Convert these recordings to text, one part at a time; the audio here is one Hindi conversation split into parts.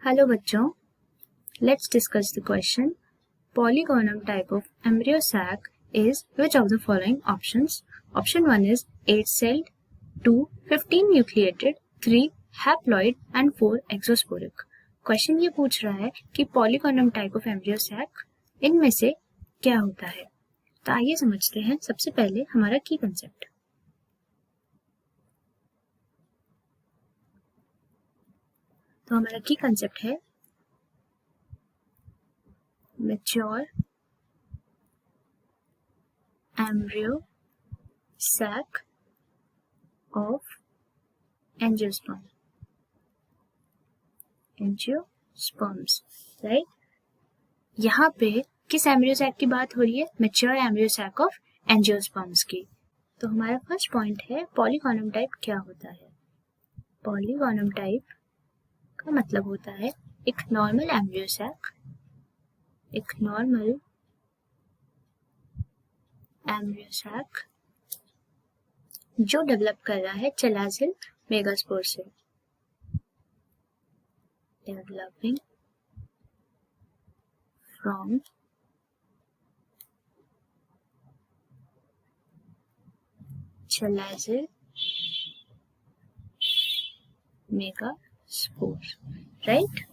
हेलो बच्चों, let's discuss the question. Polygonum type of embryo sac is which of the following options? Option 1 is 8-celled, 2 15 nucleated, 3 haploid and 4 exosporic. Question ये पूछ रहा है कि polygonum type of embryo sac इनमें से क्या होता है। तो आइए समझते हैं सबसे पहले हमारा की कंसेप्ट। तो हमारा की कंसेप्ट है mature embryo sac of angiosperms, right. यहाँ पे किस एम्ब्रियो सैक की बात हो रही है? Mature embryo sac of angiosperms की। तो हमारा फर्स्ट पॉइंट है पॉलीगोनम टाइप क्या होता है। पॉलीगोनम टाइप का मतलब होता है एक नॉर्मल एम्ब्रियो सैक, एक नॉर्मल एम्ब्रियो सैक जो डेवलप कर रहा है चैलाजियल मेगास्पोर से, डेवलपिंग फ्रॉम चैलाजियल मेगास्पोर, राइट।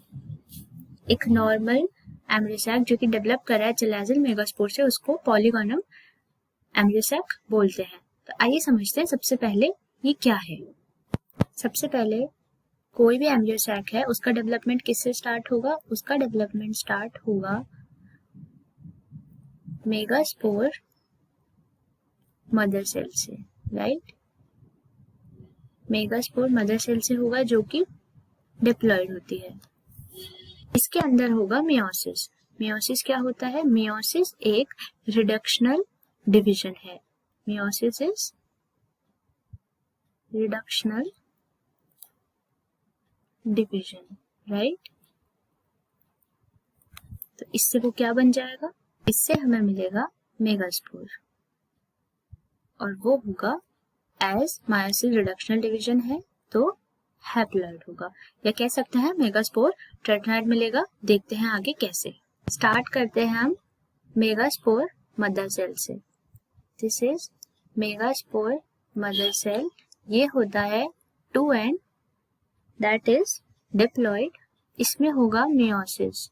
एक नॉर्मल एम्ब्रियो सैक जो कि डेवलप कर रहा है चैलाजियल मेगास्पोर से, उसको पॉलीगोनम एम्ब्रियो सैक बोलते हैं। तो आइए समझते हैं सबसे पहले ये क्या है। सबसे पहले कोई भी एम्ब्रियो सैक है उसका डेवलपमेंट किससे स्टार्ट होगा? उसका डेवलपमेंट स्टार्ट होगा मेगास्पोर मदर सेल से, राइट। मेगास्पोर मदर सेल से होगा जो कि डिप्लॉयड होती है। इसके अंदर होगा मियोसिस। मियोसिस क्या होता है? मियोसिस एक रिडक्शनल डिवीजन है। Meiosis is reductional division, right. तो इससे वो क्या बन जाएगा? इससे हमें मिलेगा मेगास्पोर और वो होगा एज मायोसिस रिडक्शनल डिवीजन है तो हैप्लॉइड होगा, या कह सकते हैं मेगास्पोर टेट्राहेड मिलेगा। देखते हैं आगे कैसे। स्टार्ट करते हैं हम मेगास्पोर मदर सेल से। This is megaspore mother cell. ये होता है 2n, दैट इज डिप्लॉयड। इसमें होगा मियोसिस,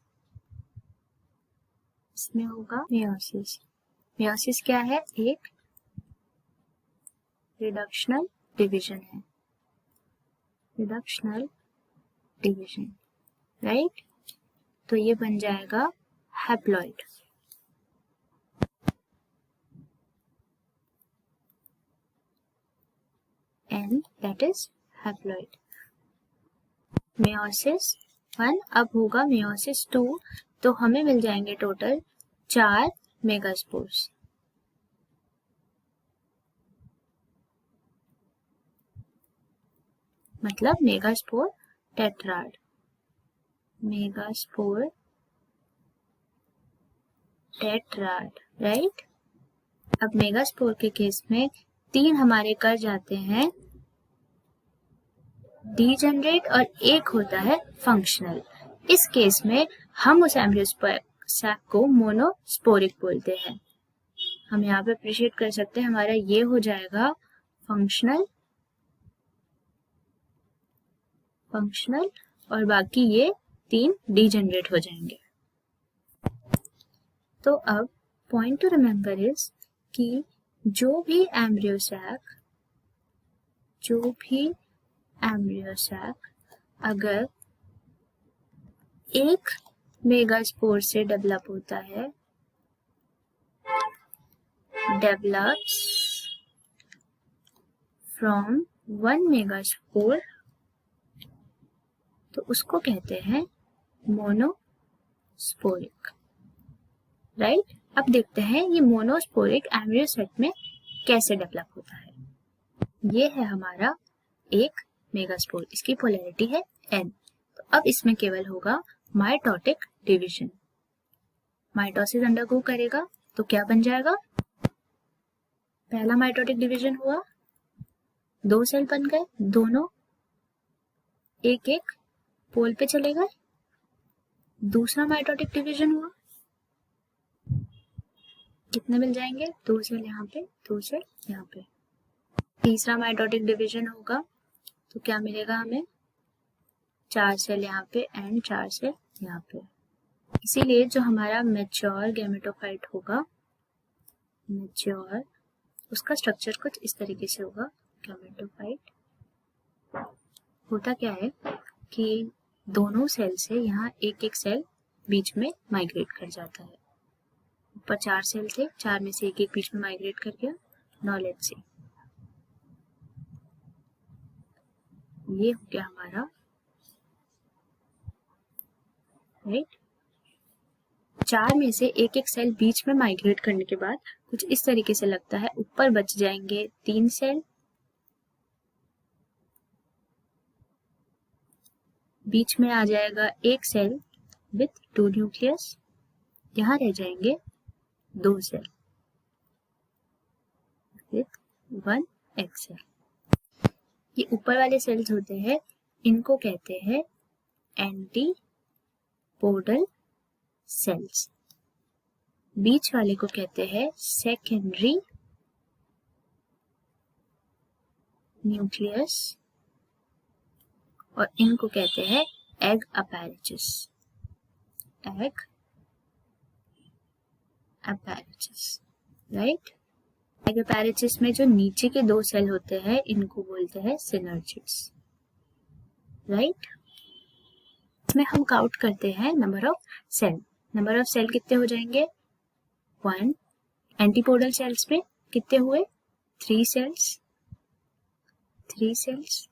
इसमें होगा मियोसिस। मियोसिस क्या है? एक रिडक्शनल डिवीजन है, रिडक्शनल डिवीजन, राइट। तो ये बन जाएगा haploid. And that is haploid. Meiosis 1, अब होगा मियोसिस 2, तो हमें मिल जाएंगे टोटल 4 मेगास्पोर्स। मतलब megaspore tetrad, megaspore tetrad, right. अब मेगास्पोर के केस में 3 हमारे कर जाते हैं डीजेनरेट और 1 होता है फंक्शनल। इस केस में हम उस एम्ब्रियो सैक को मोनोस्पोरिक बोलते हैं। हम यहाँ पे अप्रिशिएट कर सकते हैं, हमारा ये हो जाएगा फंक्शनल और बाकी ये 3 डीजेनरेट हो जाएंगे। तो अब पॉइंट टू रिमेम्बर इज कि जो भी एम्ब्रियो सैक अगर एक मेगास्पोर से डेवलप होता है, डेवलप्स फ्रॉम 1 मेगास्पोर, तो उसको कहते हैं मोनोस्पोरिक, राइट। अब देखते हैं ये मोनोस्पोरिक एम्ब्रियो सैक में कैसे डेवलप होता है। ये है हमारा एक मेगास्पोर, इसकी पोलैरिटी है N। तो अब इसमें केवल होगा माइटोटिक डिवीजन। माइटोसिस अंडरगो करेगा तो क्या बन जाएगा? पहला माइटोटिक डिवीजन हुआ, 2 सेल बन गए, दोनों एक एक पोल पे चले गए, दूसरा माइटोटिक डिवीजन हुआ, कितने मिल जाएंगे? 2 सेल यहाँ पे, 2 सेल यहाँ पे। तीसरा माइटोटिक डिवीजन होगा तो क्या मिलेगा हमें? 4 सेल यहाँ पे एंड 4 सेल यहाँ पे। इसीलिए जो हमारा मैच्योर गैमेटोफाइट होगा, मैच्योर, उसका स्ट्रक्चर कुछ इस तरीके से होगा। गैमेटोफाइट होता क्या है कि दोनों सेल से यहाँ एक एक सेल बीच में माइग्रेट कर जाता है। ऊपर 4 सेल थे, 4 में से एक एक बीच में माइग्रेट कर गया। नाउ लेट्स सी, ये हो गया हमारा, राइट। 4 में से एक एक सेल बीच में माइग्रेट करने के बाद कुछ इस तरीके से लगता है। ऊपर बच जाएंगे 3 सेल, बीच में आ जाएगा एक सेल विथ 2 न्यूक्लियस, यहाँ रह जाएंगे 2 सेल विथ 1 एग सेल। ये ऊपर वाले सेल्स होते हैं, इनको कहते हैं एंटीपोडल सेल्स। बीच वाले को कहते हैं सेकेंडरी न्यूक्लियस और इनको कहते हैं egg apparatus. Egg apparatus, right. Egg apparatus में जो नीचे के 2 सेल होते हैं इनको बोलते हैं सिनर्जिड्स, राइट। इसमें हम काउंट करते हैं number of cell. Number of cell कितने हो जाएंगे? 1। एंटीपोडल सेल्स में कितने हुए? 3 सेल्स, 3 सेल्स।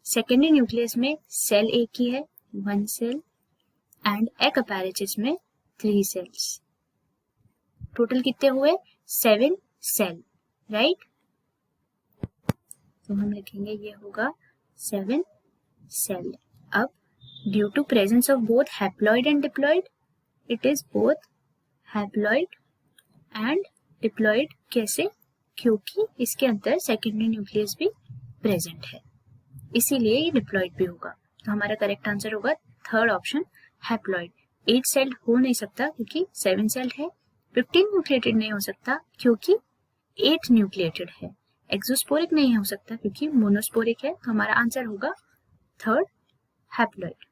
सेकेंडरी न्यूक्लियस में सेल एक ही है, 1 सेल, एंड एग अपैरेचस में 3 सेल्स। टोटल कितने हुए? 7 सेल, राइट। तो हम लिखेंगे ये होगा 7 सेल। अब due to presence of both haploid and diploid, it is both haploid and diploid. कैसे? क्योंकि इसके अंदर सेकेंडरी न्यूक्लियस भी प्रेजेंट है, इसीलिए ये डिप्लॉइड भी होगा। तो हमारा करेक्ट आंसर होगा थर्ड ऑप्शन, हैप्लॉइड। 8 सेल हो नहीं सकता क्योंकि 7 सेल है। 15 न्यूक्लिएटेड नहीं हो सकता क्योंकि 8 न्यूक्लिएटेड है। एक्सोस्पोरिक नहीं हो सकता क्योंकि मोनोस्पोरिक है। तो हमारा आंसर होगा third, haploid.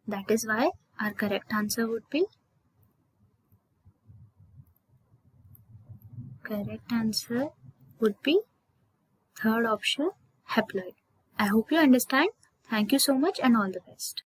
That is why our correct answer would be, correct answer would be third option, haploid. I hope you understand. Thank you so much and all the best.